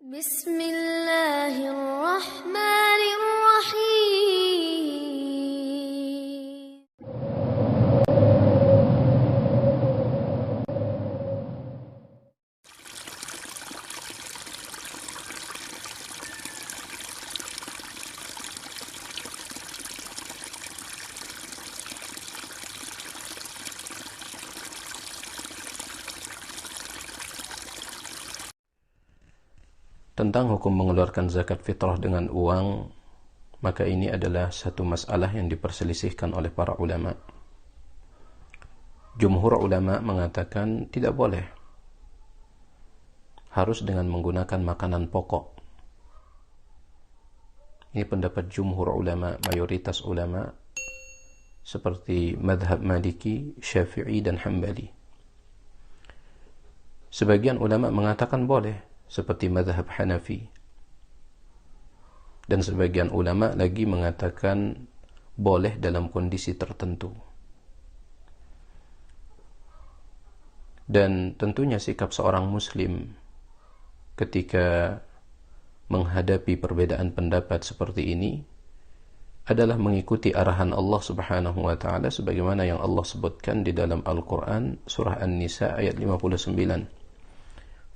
Bismillahirrahmanirrahim. Tentang hukum mengeluarkan zakat fitrah dengan uang, maka ini adalah satu masalah yang diperselisihkan oleh para ulama. Jumhur ulama mengatakan tidak boleh, harus dengan menggunakan makanan pokok. Ini pendapat jumhur ulama, mayoritas ulama seperti madhab Maliki, Syafi'i dan Hambali. Sebagian ulama mengatakan boleh, seperti madhab Hanafi, dan sebagian ulama lagi mengatakan boleh dalam kondisi tertentu. Dan tentunya sikap seorang muslim ketika menghadapi perbedaan pendapat seperti ini adalah mengikuti arahan Allah Subhanahu wa taala sebagaimana yang Allah sebutkan di dalam Al-Qur'an surah An-Nisa ayat 59.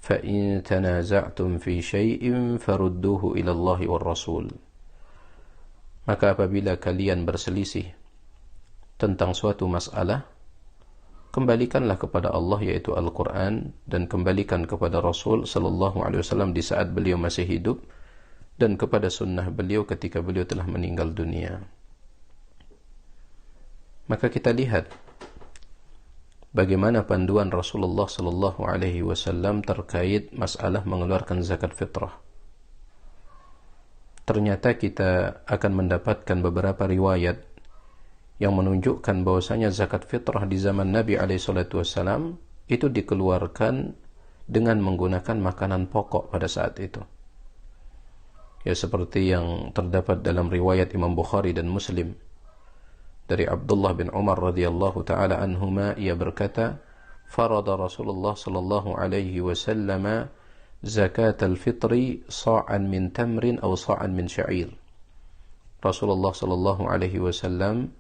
فَإِن تَنَازَعْتُمْ فِي شَيْءٍ فَرُدُّوهُ إِلَى اللَّهِ وَالرَّسُولِ. Maka apabila kalian berselisih tentang suatu masalah, kembalikanlah kepada Allah yaitu Al-Quran, dan kembalikan kepada Rasul sallallahu alaihi wasallam di saat beliau masih hidup, dan kepada sunnah beliau ketika beliau telah meninggal dunia. Maka kita lihat bagaimana panduan Rasulullah sallallahu alaihi wasallam terkait masalah mengeluarkan zakat fitrah. Ternyata kita akan mendapatkan beberapa riwayat yang menunjukkan bahwasanya zakat fitrah di zaman Nabi alaihi salatu wasallam itu dikeluarkan dengan menggunakan makanan pokok pada saat itu. Ya, seperti yang terdapat dalam riwayat Imam Bukhari dan Muslim dari Abdullah bin Umar radhiyallahu taala anhuma, ia berkata, farada Rasulullah sallallahu alaihi wasallam zakat al-fitri sa'an min tamrin aw sa'an min sya'ir. Rasulullah sallallahu alaihi wasallam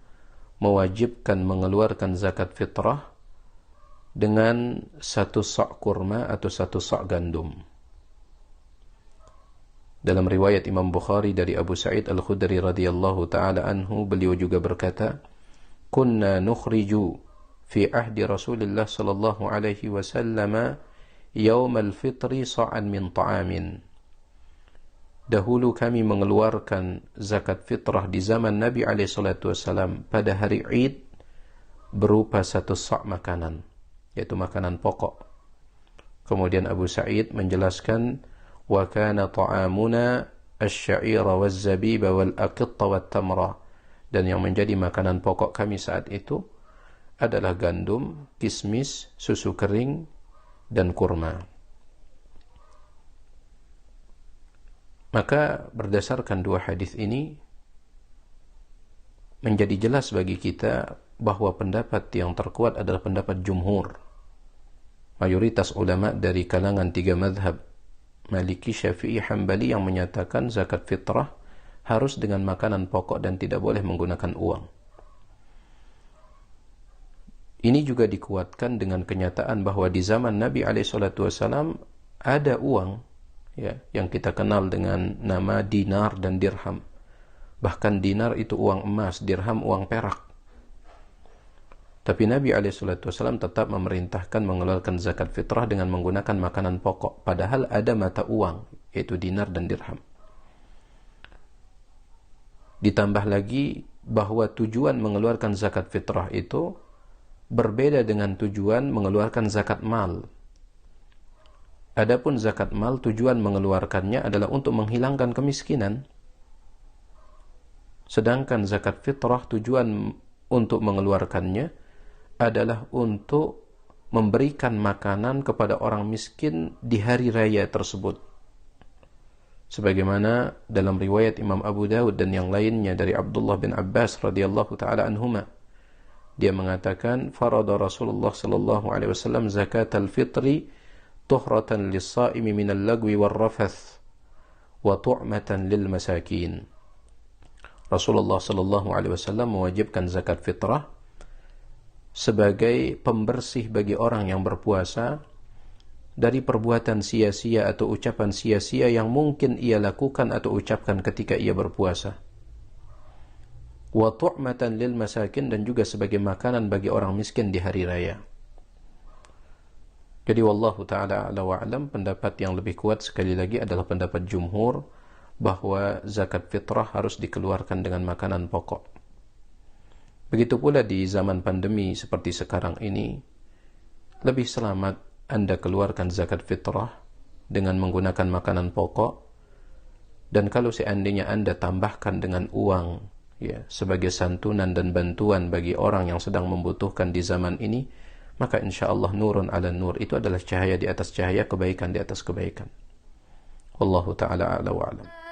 mewajibkan mengeluarkan zakat fitrah dengan satu sa' kurma atau satu sa' gandum. Dalam riwayat Imam Bukhari dari Abu Sa'id Al-Khudri radhiyallahu ta'ala anhu, beliau juga berkata, kunna nukhriju fi ahdi Rasulillah sallallahu alaihi wasallam yawm al-fitri sa'an min ta'amin. Dahulu kami mengeluarkan zakat fitrah di zaman Nabi alaihi salatu wasallam pada hari Id berupa satu sa' makanan, yaitu makanan pokok. Kemudian Abu Sa'id menjelaskan, wa kana ta'amuna asy-sya'ira waz-zabiba wal-aqitta wat-tamra, dan yang menjadi makanan pokok kami saat itu adalah gandum, kismis, susu kering dan kurma. Maka berdasarkan dua hadis ini menjadi jelas bagi kita bahwa pendapat yang terkuat adalah pendapat jumhur, mayoritas ulama dari kalangan tiga madhab Maliki, Syafi'i, Hambali, yang menyatakan zakat fitrah harus dengan makanan pokok dan tidak boleh menggunakan uang. Ini juga dikuatkan dengan kenyataan bahwa di zaman Nabi SAW ada uang, ya, yang kita kenal dengan nama dinar dan dirham. Bahkan dinar itu uang emas, dirham uang perak. Tapi Nabi SAW tetap memerintahkan mengeluarkan zakat fitrah dengan menggunakan makanan pokok, padahal ada mata uang, yaitu dinar dan dirham. Ditambah lagi bahwa tujuan mengeluarkan zakat fitrah itu berbeda dengan tujuan mengeluarkan zakat mal. Adapun zakat mal, tujuan mengeluarkannya adalah untuk menghilangkan kemiskinan. Sedangkan zakat fitrah tujuan untuk mengeluarkannya adalah untuk memberikan makanan kepada orang miskin di hari raya tersebut. Sebagaimana dalam riwayat Imam Abu Dawud dan yang lainnya dari Abdullah bin Abbas radhiyallahu taala anhuma, dia mengatakan, farada Rasulullah sallallahu alaihi wasallam zakat al-fitri tuhratan lis-saimi minal lagwi war-rafath wa tu'matan lil masakin. Rasulullah sallallahu alaihi wasallam mewajibkan zakat fitrah sebagai pembersih bagi orang yang berpuasa dari perbuatan sia-sia atau ucapan sia-sia yang mungkin ia lakukan atau ucapkan ketika ia berpuasa. Wa tu'matan lil masakin, dan juga sebagai makanan bagi orang miskin di hari raya. Jadi wallahu ta'ala a'la wa a'lam, pendapat yang lebih kuat sekali lagi adalah pendapat jumhur bahwa zakat fitrah harus dikeluarkan dengan makanan pokok. Begitu pula di zaman pandemi seperti sekarang ini, lebih selamat Anda keluarkan zakat fitrah dengan menggunakan makanan pokok, dan kalau seandainya Anda tambahkan dengan uang ya sebagai santunan dan bantuan bagi orang yang sedang membutuhkan di zaman ini, maka insyaallah nurun ala nur, itu adalah cahaya di atas cahaya, kebaikan di atas kebaikan. Wallahu ta'ala a'la wa a'lam.